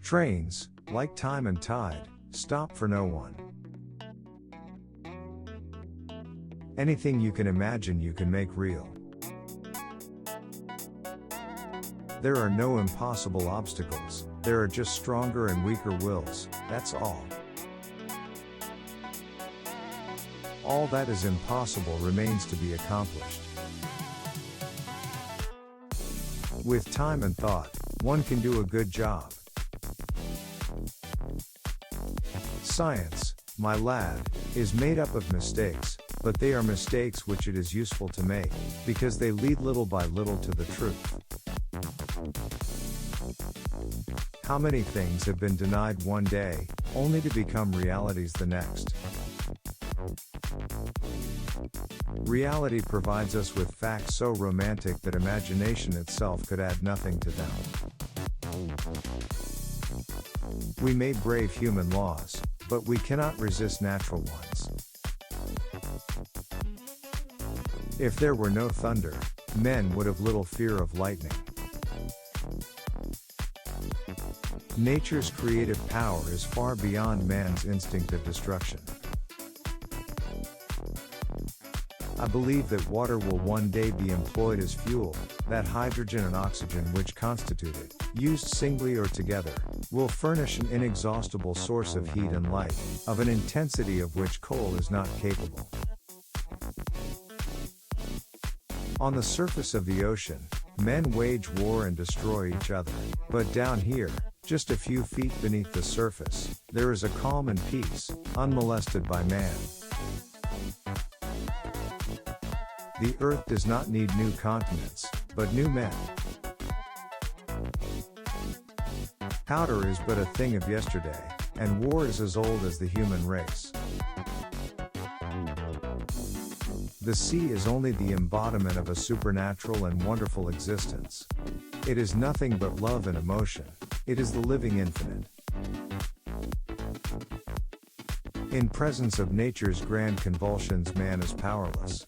Trains, like time and tide, stop for no one. Anything you can imagine you can make real. There are no impossible obstacles, there are just stronger and weaker wills, that's all. All that is impossible remains to be accomplished. With time and thought, one can do a good job. Science, my lad, is made up of mistakes, but they are mistakes which it is useful to make, because they lead little by little to the truth. How many things have been denied one day, only to become realities the next? Reality provides us with facts so romantic that imagination itself could add nothing to them. We may brave human laws, but we cannot resist natural ones. If there were no thunder, men would have little fear of lightning. Nature's creative power is far beyond man's instinct of destruction. I believe that water will one day be employed as fuel, that hydrogen and oxygen which constitute it, used singly or together, will furnish an inexhaustible source of heat and light, of an intensity of which coal is not capable. On the surface of the ocean, men wage war and destroy each other, but down here, just a few feet beneath the surface, there is a calm and peace, unmolested by man. The earth does not need new continents, but new men. Powder is but a thing of yesterday, and war is as old as the human race. The sea is only the embodiment of a supernatural and wonderful existence. It is nothing but love and emotion. It is the living infinite. In presence of nature's grand convulsions, man is powerless.